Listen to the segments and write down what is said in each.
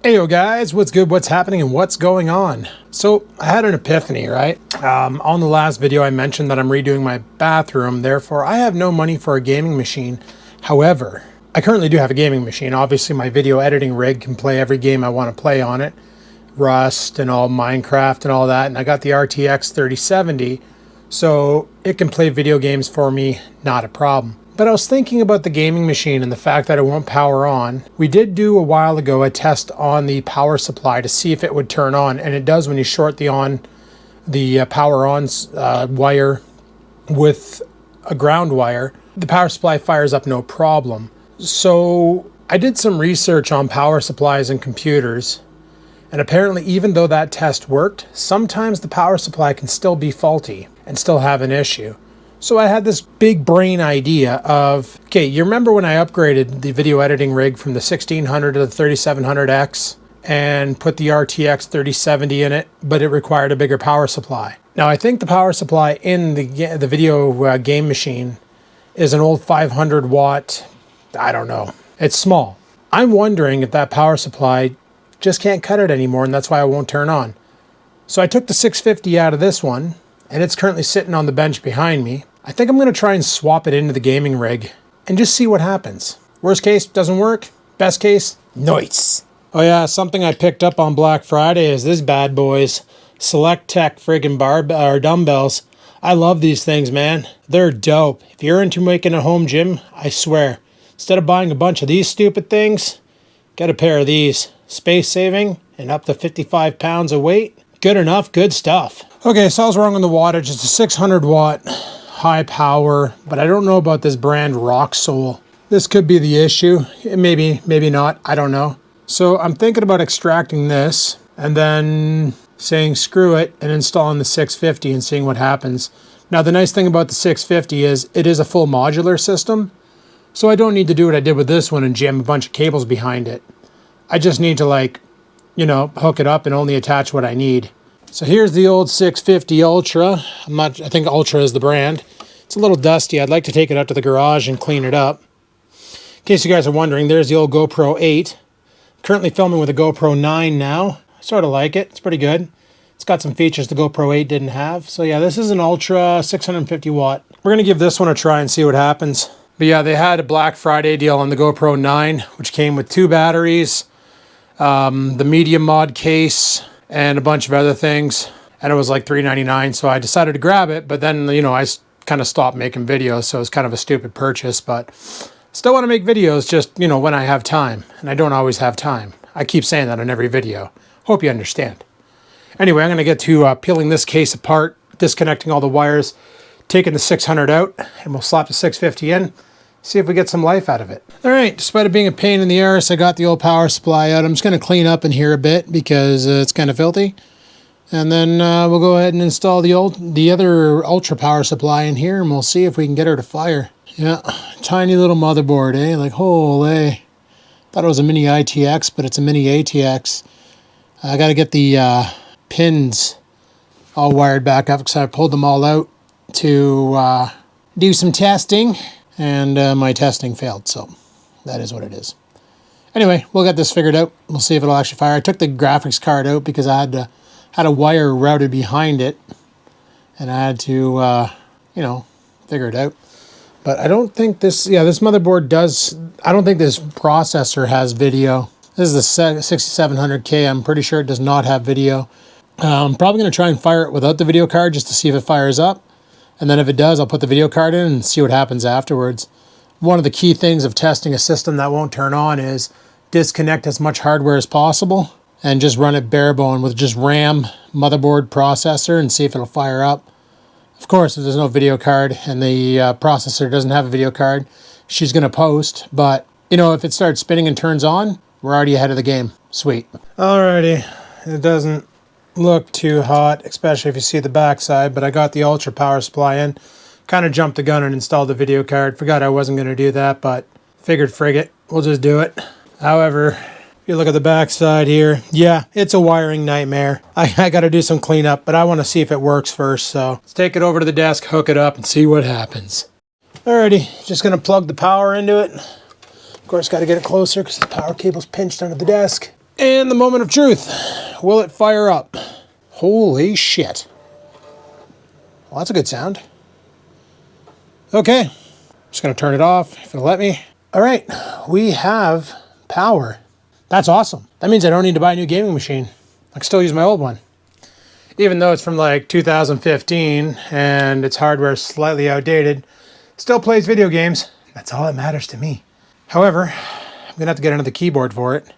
Hey yo guys, what's good, what's happening, and what's going on? So I had an epiphany, right? On the last video I mentioned that I'm redoing my bathroom, therefore I have no money for a gaming machine. However, I currently do have a gaming machine. Obviously my video editing rig can play every game I want to play on it. Rust and all, Minecraft and all that, and I got the RTX 3070, so it can play video games for me, not a problem. But I was thinking about the gaming machine and the fact that it won't power on. We did do a while ago a test on the power supply to see if it would turn on, and it does when you short the power on wire with a ground wire. The power supply fires up no problem. So I did some research on power supplies and computers, and apparently even though that test worked, sometimes the power supply can still be faulty and still have an issue. So I had this big brain idea of, okay, you remember when I upgraded the video editing rig from the 1600 to the 3700X and put the RTX 3070 in it, but it required a bigger power supply. Now I think the power supply in the video game machine is an old 500 watt, I don't know, it's small. I'm wondering if that power supply just can't cut it anymore, and that's why it won't turn on. So I took the 650 out of this one, and it's currently sitting on the bench behind me. I think I'm going to try and swap it into the gaming rig and just see what happens. Worst case, doesn't work. Best case, nice. Oh yeah, something I picked up on Black Friday is this bad boys. Select Tech friggin' dumbbells. I love these things, man. They're dope. If you're into making a home gym, I swear, instead of buying a bunch of these stupid things, get a pair of these. Space saving and up to 55 pounds of weight. Good enough, good stuff. Okay, so I was wrong on the wattage. It's a 600 watt high power, but I don't know about this brand Roxol. This could be the issue. Maybe, maybe not. I don't know. So I'm thinking about extracting this and then saying screw it and installing the 650 and seeing what happens. Now the nice thing about the 650 is it is a full modular system, so I don't need to do what I did with this one and jam a bunch of cables behind it. I just need to, like, you know, hook it up and only attach what I need. So here's the old 650 Ultra. I think Ultra is the brand. It's a little dusty. I'd like to take it out to the garage and clean it up. In case you guys are wondering, there's the old GoPro 8. Currently filming with a GoPro 9 now. I sort of like it. It's pretty good. It's got some features the GoPro 8 didn't have. So yeah, this is an Ultra 650 watt. We're going to give this one a try and see what happens. But yeah, they had a Black Friday deal on the GoPro 9, which came with 2 batteries, the medium mod case, and a bunch of other things, and it was like $3.99, so I decided to grab it. But then, you know, I kind of stopped making videos, so it's kind of a stupid purchase, but still want to make videos, just, you know, when I have time, and I don't always have time. I keep saying that on every video. Hope you understand. Anyway, I'm going to get to peeling this case apart, disconnecting all the wires, taking the 600 out, and we'll slap the 650 in, see if we get some life out of it. All right, despite it being a pain in the arse, I got the old power supply out. I'm just going to clean up in here a bit because it's kind of filthy. And then we'll go ahead and install the other Ultra power supply in here, and we'll see if we can get her to fire. Yeah, tiny little motherboard, eh? Like, holy. Thought it was a mini ITX, but it's a mini ATX. I got to get the pins all wired back up because I pulled them all out to do some testing. And my testing failed, so that is what it is. Anyway, we'll get this figured out. We'll see if it'll actually fire. I took the graphics card out because I had a wire routed behind it, and I had to, you know, figure it out. But I don't think this, yeah, this motherboard does, I don't think this processor has video. This is the 6700K. I'm pretty sure it does not have video. I'm probably going to try and fire it without the video card just to see if it fires up. And then if it does, I'll put the video card in and see what happens afterwards. One of the key things of testing a system that won't turn on is disconnect as much hardware as possible and just run it bare bone with just RAM, motherboard, processor, and see if it'll fire up. Of course, if there's no video card and the processor doesn't have a video card, she's going to post. But, you know, if it starts spinning and turns on, we're already ahead of the game. Sweet. Alrighty. It doesn't look too hot, especially if you see the backside, but I got the Ultra power supply in. Kind of jumped the gun and installed the video card. Forgot I wasn't going to do that, but figured frig it. We'll just do it. However, if you look at the backside here, yeah, it's a wiring nightmare. I got to do some cleanup, but I want to see if it works first, so let's take it over to the desk, hook it up, and see what happens. Alrighty, just going to plug the power into it. Of course, got to get it closer because the power cable's pinched under the desk. And the moment of truth. Will it fire up? Holy shit. Well, that's a good sound. Okay. Just going to turn it off if it'll let me. All right. We have power. That's awesome. That means I don't need to buy a new gaming machine. I can still use my old one. Even though it's from like 2015 and its hardware is slightly outdated, it still plays video games. That's all that matters to me. However, I'm going to have to get another keyboard for it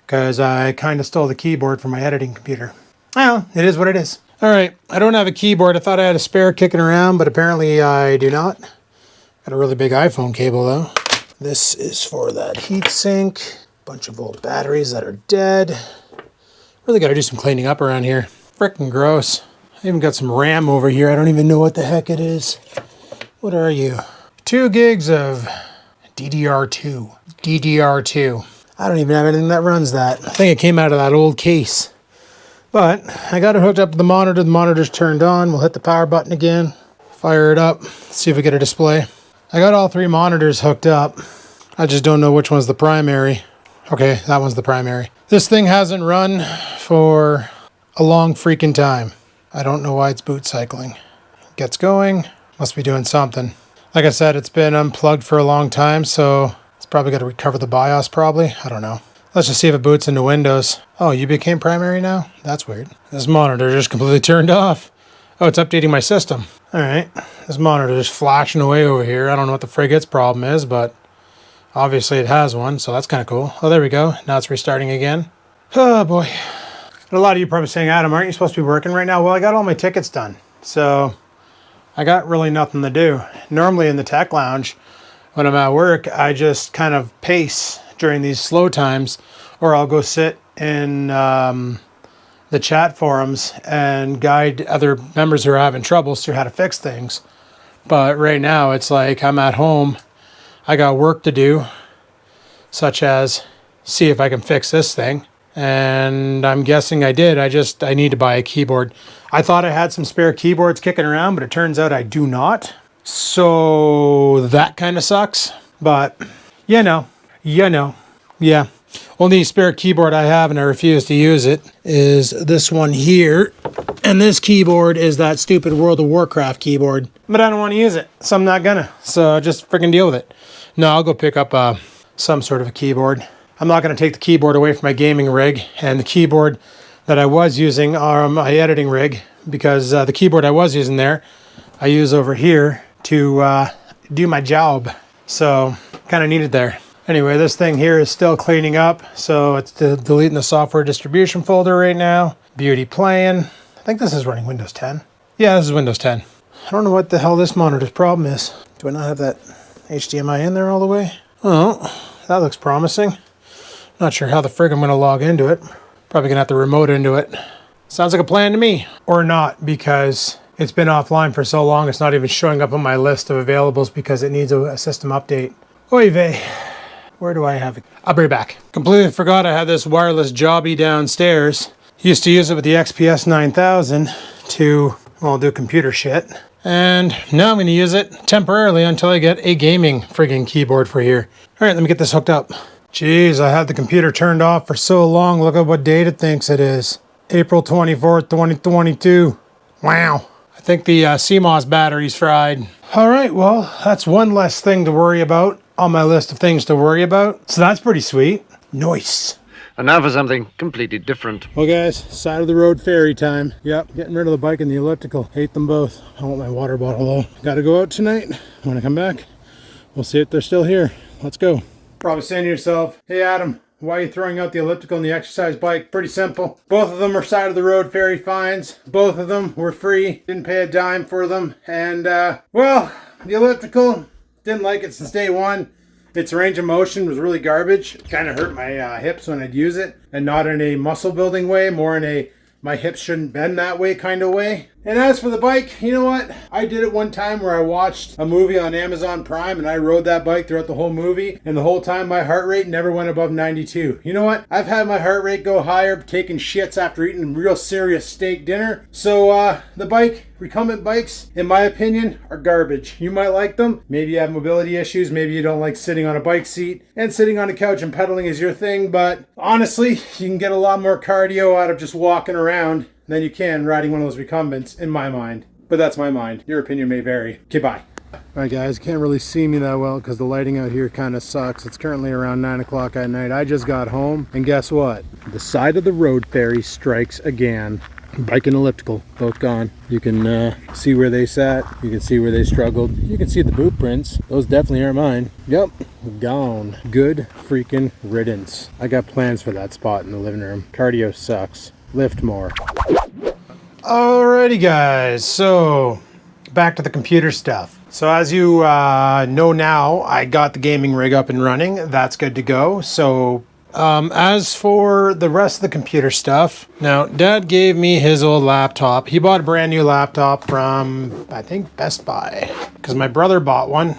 because I kind of stole the keyboard from my editing computer. Well, it is what it is. All right, I don't have a keyboard. I thought I had a spare kicking around, but apparently I do not. Got a really big iPhone cable though. This is for that heatsink. Bunch of old batteries that are dead. Really got to do some cleaning up around here. Frickin' gross. I even got some RAM over here. I don't even know what the heck it is. What are you? 2 gigs of DDR2. DDR2. I don't even have anything that runs that. I think it came out of that old case. But I got it hooked up to the monitor. The monitor's turned on. We'll hit the power button again. Fire it up. See if we get a display. I got all 3 monitors hooked up. I just don't know which one's the primary. Okay, that one's the primary. This thing hasn't run for a long freaking time. I don't know why it's boot cycling. Gets going. Must be doing something. Like I said, it's been unplugged for a long time, so it's probably got to recover the BIOS probably. I don't know. Let's just see if it boots into Windows. Oh, you became primary now? That's weird. This monitor just completely turned off. Oh, it's updating my system. All right. This monitor just flashing away over here. I don't know what the frig its problem is, but obviously it has one, so that's kind of cool. Oh, there we go. Now it's restarting again. Oh, boy. A lot of you probably saying, Adam, aren't you supposed to be working right now? Well, I got all my tickets done, so I got really nothing to do. Normally in the tech lounge, when I'm at work, I just kind of pace during these slow times, or I'll go sit in the chat forums and guide other members who are having troubles through how to fix things. But right now, it's like I'm at home. I got work to do, such as see if I can fix this thing. And I'm guessing I did. I need to buy a keyboard. I thought I had some spare keyboards kicking around, but it turns out I do not. So that kind of sucks. But, yeah. Only spare keyboard I have, and I refuse to use it, is this one here. And this keyboard is that stupid World of Warcraft keyboard. But I don't want to use it, so I'm not gonna. So just freaking deal with it. No, I'll go pick up some sort of a keyboard. I'm not going to take the keyboard away from my gaming rig, and the keyboard that I was using are my editing rig, because the keyboard I was using there, I use over here to do my job. So kind of need it there. Anyway, this thing here is still cleaning up, so it's deleting the software distribution folder right now. Beauty playing. I think this is running Windows 10. Yeah, this is Windows 10. I don't know what the hell this monitor's problem is. Do I not have that HDMI in there all the way? Oh, that looks promising. Not sure how the frig I'm going to log into it. Probably going to have to remote into it. Sounds like a plan to me. Or not, because it's been offline for so long it's not even showing up on my list of availables because it needs a system update. Oy vey. Where do I have it? I'll be right back. Completely forgot I had this wireless jobby downstairs. Used to use it with the XPS 9000 to, well, do computer shit. And now I'm going to use it temporarily until I get a gaming friggin' keyboard for here. All right, let me get this hooked up. Jeez, I had the computer turned off for so long. Look at what date it thinks it is. April 24th, 2022. Wow. I think the CMOS battery's fried. All right, well, that's one less thing to worry about on my list of things to worry about. So that's pretty sweet. Nice. And now for something completely different. Well, guys, side of the road ferry time. Yep, getting rid of the bike and the elliptical. Hate them both. I want my water bottle though. Got to go out tonight. When I come back, we'll see if they're still here. Let's go. Probably saying to yourself, hey Adam, why are you throwing out the elliptical and the exercise bike? Pretty simple. Both of them are side of the road ferry fines. Both of them were free. Didn't pay a dime for them. And, well, the elliptical, didn't like it since day one. Its range of motion was really garbage. It kind of hurt my hips when I'd use it. And not in a muscle building way, more in a my hips shouldn't bend that way kind of way. And as for the bike, you know what? I did it one time where I watched a movie on Amazon Prime and I rode that bike throughout the whole movie, and the whole time my heart rate never went above 92. You know what? I've had my heart rate go higher taking shits after eating real serious steak dinner. So the bike, recumbent bikes, in my opinion, are garbage. You might like them. Maybe you have mobility issues. Maybe you don't like sitting on a bike seat, and sitting on a couch and pedaling is your thing. But honestly, you can get a lot more cardio out of just walking around than you can riding one of those recumbents, in my mind. But that's my mind. Your opinion may vary. Okay, bye. Alright guys, can't really see me that well because the lighting out here kind of sucks. It's currently around 9 o'clock at night. I just got home, and guess what? The side of the road fairy strikes again. Bike and elliptical, both gone. You can see where they sat. You can see where they struggled. You can see the boot prints. Those definitely aren't mine. Yep, gone. Good freaking riddance. I got plans for that spot in the living room. Cardio sucks. Lift more. Alrighty guys, so back to the computer stuff. So as you know now, I got the gaming rig up and running. That's good to go. So as for the rest of the computer stuff, now Dad gave me his old laptop. He bought a brand new laptop from, I think, Best Buy, because my brother bought one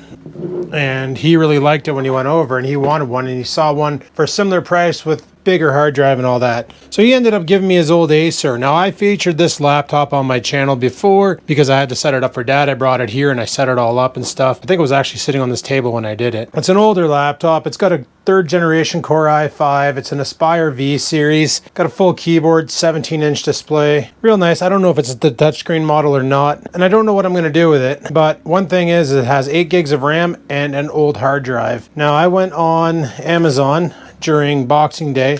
and he really liked it when he went over, and he wanted one, and he saw one for a similar price with bigger hard drive and all that. So he ended up giving me his old Acer. Now I featured this laptop on my channel before because I had to set it up for Dad. I brought it here and I set it all up and stuff. I think it was actually sitting on this table when I did it. It's an older laptop. It's got a 3rd generation Core i5. It's an Aspire V series. Got a full keyboard, 17-inch display. Real nice. I don't know if it's the touchscreen model or not, and I don't know what I'm going to do with it. But one thing is, it has 8 gigs of RAM and an old hard drive. Now I went on Amazon during Boxing Day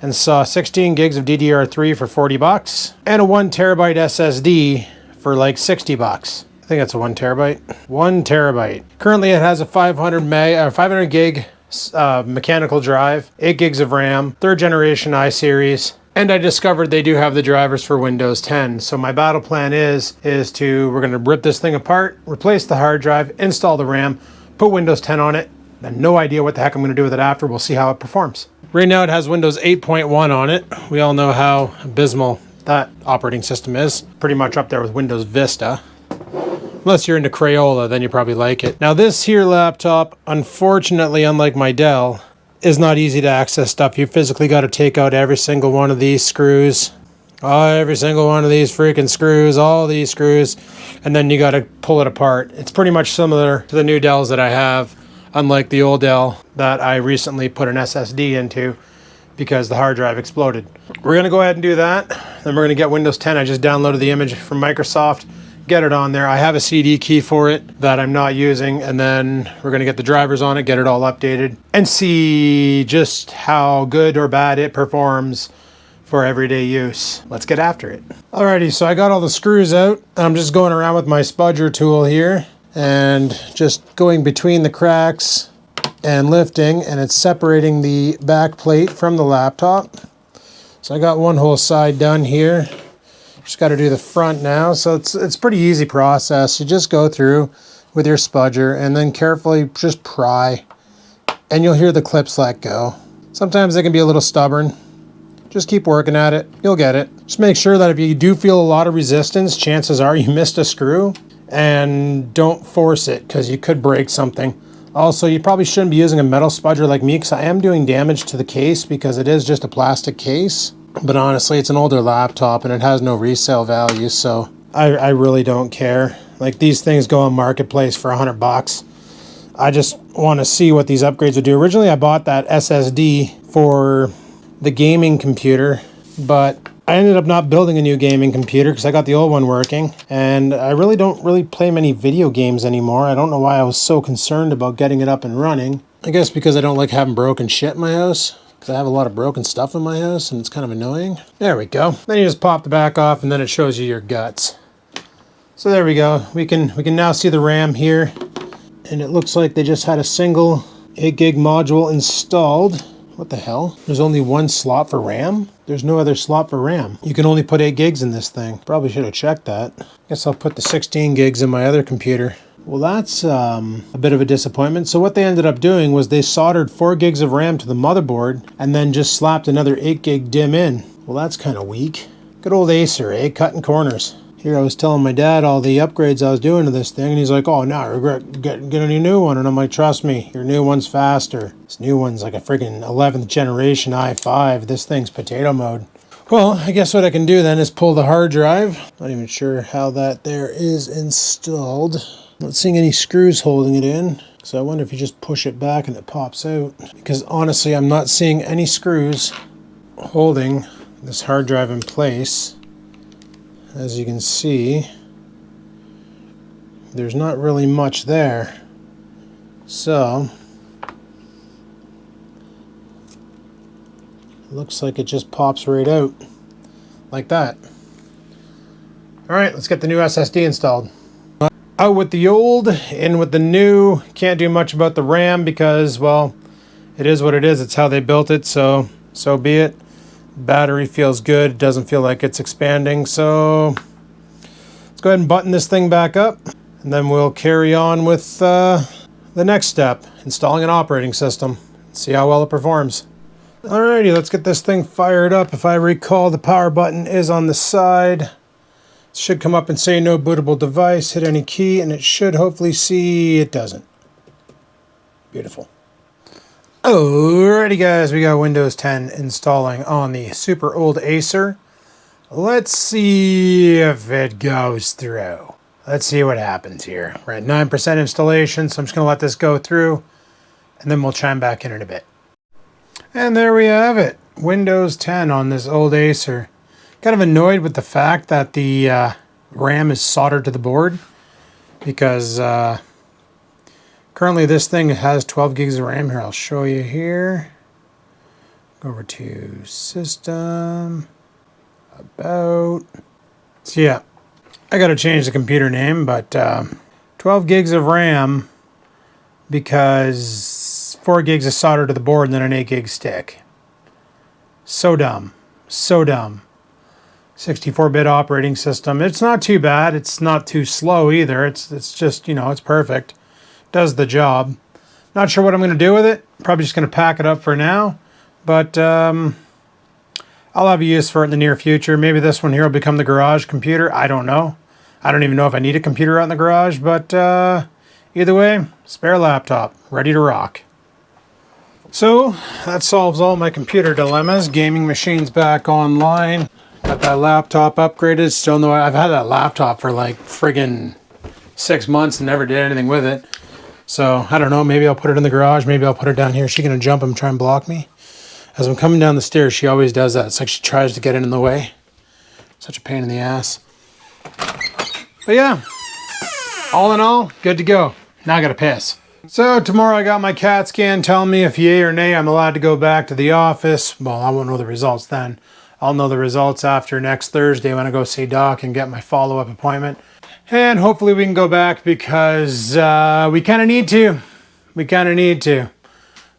and saw 16 gigs of DDR3 for 40 bucks and a 1 terabyte SSD for like 60 bucks. I think that's a 1 terabyte. 1 terabyte. Currently it has a 500 gig mechanical drive, 8 gigs of RAM, 3rd generation i-series, and I discovered they do have the drivers for Windows 10. So my battle plan is we're going to rip this thing apart, replace the hard drive, install the RAM, put Windows 10 on it. I have no idea what the heck I'm going to do with it after. We'll see how it performs. Right now it has Windows 8.1 on it. We all know how abysmal that operating system is. Pretty much up there with Windows Vista. Unless you're into Crayola, then you probably like it. Now this here laptop, unfortunately, unlike my Dell, is not easy to access stuff. You physically got to take out every single one of these screws. Every single one of these freaking screws, all these screws, and then you got to pull it apart. It's pretty much similar to the new Dells that I have. Unlike the old Dell that I recently put an SSD into because the hard drive exploded. We're going to go ahead and do that. Then we're going to get Windows 10. I just downloaded the image from Microsoft, get it on there. I have a CD key for it that I'm not using, and then we're going to get the drivers on it, get it all updated, and see just how good or bad it performs for everyday use. Let's get after it. Alrighty, so I got all the screws out. I'm just going around with my spudger tool here and just going between the cracks and lifting, and it's separating the back plate from the laptop. So I got one whole side done here. Just got to do the front now. So it's pretty easy process. You just go through with your spudger and then carefully just pry, and you'll hear the clips let go. Sometimes they can be a little stubborn. Just keep working at it. You'll get it. Just make sure that if you do feel a lot of resistance, chances are you missed a screw. And don't force it because you could break something. Also, you probably shouldn't be using a metal spudger like me because I am doing damage to the case because it is just a plastic case. But honestly, it's an older laptop and it has no resale value, so I really don't care. Like, these things go on Marketplace for 100 bucks. I just want to see what these upgrades would do. Originally, I bought that SSD for the gaming computer, but I ended up not building a new gaming computer because I got the old one working, and I really don't play many video games anymore. I don't know why I was so concerned about getting it up and running. I guess because I don't like having broken shit in my house, because I have a lot of broken stuff in my house and it's kind of annoying. There we go. Then you just pop the back off and then it shows you your guts. So there we go. We can now see the RAM here, and it looks like they just had a single 8 gig module installed. What the hell? There's only one slot for RAM? There's no other slot for RAM. You can only put 8 gigs in this thing. Probably should have checked that. Guess I'll put the 16 gigs in my other computer. Well, that's a bit of a disappointment. So what they ended up doing was they soldered 4 gigs of RAM to the motherboard and then just slapped another 8 gig DIMM in. Well, that's kind of weak. Good old Acer, eh? Cutting corners. Here I was telling my dad all the upgrades I was doing to this thing, and he's like, oh, no, I regret getting a new one. And I'm like, trust me, your new one's faster. This new one's like a friggin' 11th generation i5. This thing's potato mode. Well, I guess what I can do then is pull the hard drive. Not even sure how that there is installed. Not seeing any screws holding it in. So I wonder if you just push it back and it pops out. Because honestly, I'm not seeing any screws holding this hard drive in place. As you can see, there's not really much there. So, it looks like it just pops right out, like that. Alright, let's get the new SSD installed. Out with the old, in with the new. Can't do much about the RAM because, well, it is what it is. It's how they built it, so be it. Battery feels good. It doesn't feel like it's expanding, so let's go ahead and button this thing back up, and then we'll carry on with the next step, installing an operating system. See how well it performs. Alrighty, let's get this thing fired up. If I recall, the power button is on the side. It should come up and say no bootable device. Hit any key, and it should hopefully see it doesn't. Beautiful. Alrighty guys, we got Windows 10 installing on the super old Acer. Let's see if it goes through. Let's see what happens here. We're at 9% installation, so I'm just going to let this go through, and then we'll chime back in a bit. And there we have it. Windows 10 on this old Acer. Kind of annoyed with the fact that the RAM is soldered to the board, because currently this thing has 12 gigs of RAM. Here, I'll show you here. Go over to System, About. So yeah, I got to change the computer name, but 12 gigs of RAM because 4 gigs is soldered to the board and then an 8 gig stick. So dumb. So dumb. 64-bit operating system. It's not too bad. It's not too slow either. It's just, you know, it's perfect. Does the job. Not sure what I'm going to do with it. Probably just going to pack it up for now. But I'll have a use for it in the near future. Maybe this one here will become the garage computer. I don't know. I don't even know if I need a computer out in the garage. But either way, spare laptop. Ready to rock. So that solves all my computer dilemmas. Gaming machine's back online. Got that laptop upgraded. Still no, I've had that laptop for like friggin' 6 months and never did anything with it. So, I don't know, maybe I'll put it in the garage, maybe I'll put her down here. Is she going to jump and try and block me? As I'm coming down the stairs, she always does that. It's like she tries to get in the way. Such a pain in the ass. But yeah, all in all, good to go. Now I got to piss. So, tomorrow I got my CAT scan telling me if yay or nay I'm allowed to go back to the office. Well, I won't know the results then. I'll know the results after next Thursday when I go see Doc and get my follow-up appointment. And hopefully we can go back because we kind of need to. We kind of need to.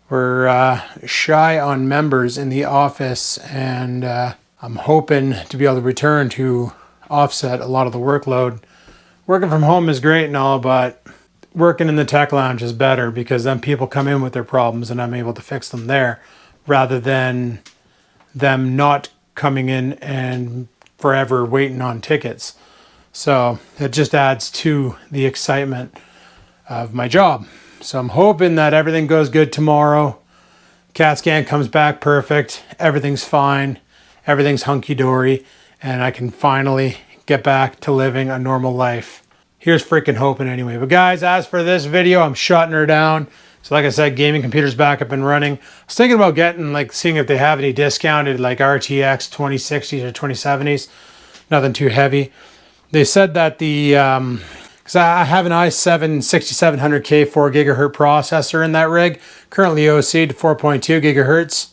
We're shy on members in the office, and I'm hoping to be able to return to offset a lot of the workload. Working from home is great and all, but working in the tech lounge is better because then people come in with their problems and I'm able to fix them there rather than them not coming in and forever waiting on tickets. So it just adds to the excitement of my job. So I'm hoping that everything goes good tomorrow. CAT scan comes back perfect. Everything's fine. Everything's hunky-dory. And I can finally get back to living a normal life. Here's freaking hoping anyway. But guys, as for this video, I'm shutting her down. So like I said, gaming computer's back up and running. I was thinking about seeing if they have any discounted like RTX 2060s or 2070s. Nothing too heavy. They said that because I have an i7 6700K 4 gigahertz processor in that rig, currently OC to 4.2 gigahertz.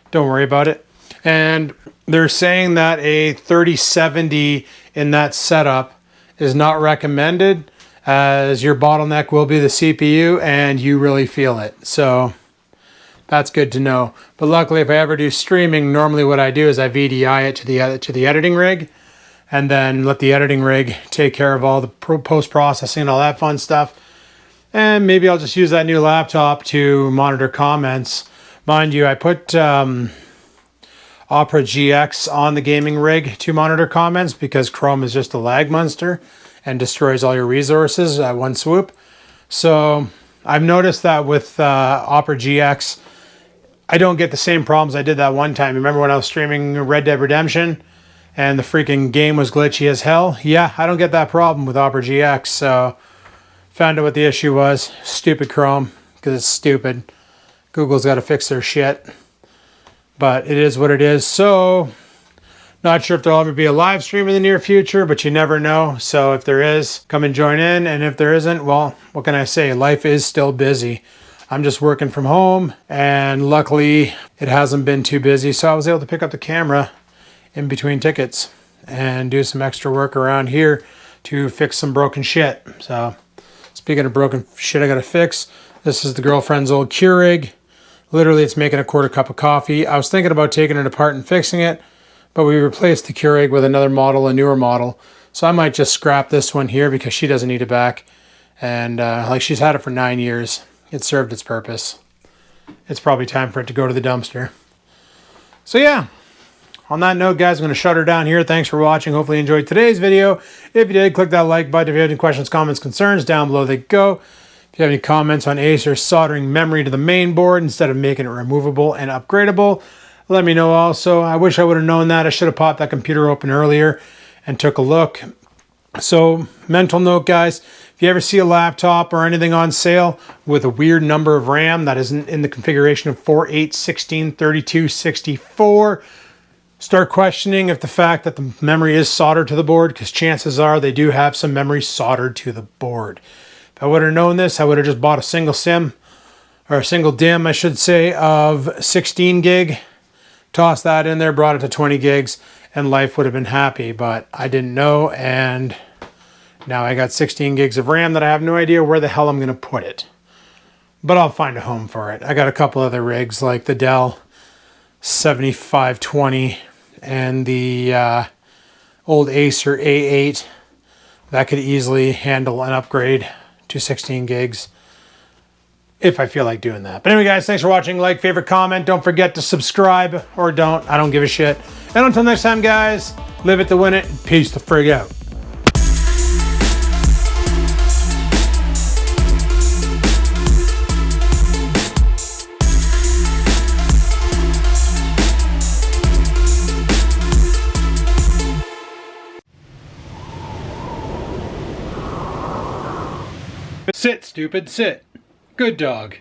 Don't worry about it. And they're saying that a 3070 in that setup is not recommended, as your bottleneck will be the CPU and you really feel it. So that's good to know. But luckily, if I ever do streaming, normally what I do is I VDI it to the editing rig, and then let the editing rig take care of all the post-processing and all that fun stuff. And maybe I'll just use that new laptop to monitor comments. Mind you, I put Opera GX on the gaming rig to monitor comments because Chrome is just a lag monster and destroys all your resources at one swoop. So I've noticed that with Opera GX, I don't get the same problems I did that one time. Remember when I was streaming Red Dead Redemption and the freaking game was glitchy as hell? Yeah, I don't get that problem with Opera GX. So found out what the issue was. Stupid Chrome, because it's stupid. Google's got to fix their shit. But it is what it is. So not sure if there'll ever be a live stream in the near future, but you never know. So if there is, come and join in. And if there isn't, well, what can I say? Life is still busy. I'm just working from home, and luckily it hasn't been too busy. So I was able to pick up the camera in between tickets and do some extra work around here to fix some broken shit. So speaking of broken shit I gotta fix, this is the girlfriend's old Keurig. Literally, it's making a quarter cup of coffee. I was thinking about taking it apart and fixing it, but we replaced the Keurig with another model, a newer model. So I might just scrap this one here because she doesn't need it back. And like, she's had it for 9 years. It served its purpose. It's probably time for it to go to the dumpster. So yeah, on that note, guys, I'm going to shut her down here. Thanks for watching. Hopefully you enjoyed today's video. If you did, click that like button. If you have any questions, comments, concerns, down below they go. If you have any comments on Acer soldering memory to the main board instead of making it removable and upgradable, let me know also. I wish I would have known that. I should have popped that computer open earlier and took a look. So, mental note, guys, if you ever see a laptop or anything on sale with a weird number of RAM that isn't in the configuration of 4, 8, 16, 32, 64, start questioning if the fact that the memory is soldered to the board, because chances are they do have some memory soldered to the board. If I would have known this, I would have just bought a single SIM, or a single DIMM, I should say, of 16 gig, tossed that in there, brought it to 20 gigs, and life would have been happy. But I didn't know, and now I got 16 gigs of RAM that I have no idea where the hell I'm going to put it. But I'll find a home for it. I got a couple other rigs like the Dell 7520 and the old Acer A8 that could easily handle an upgrade to 16 gigs if I feel like doing that. But anyway, guys, thanks for watching. Like, favorite, comment. Don't forget to subscribe, or don't. I don't give a shit. And until next time, guys, live it to win it. Peace the frig out. Sit, stupid, sit. Good dog.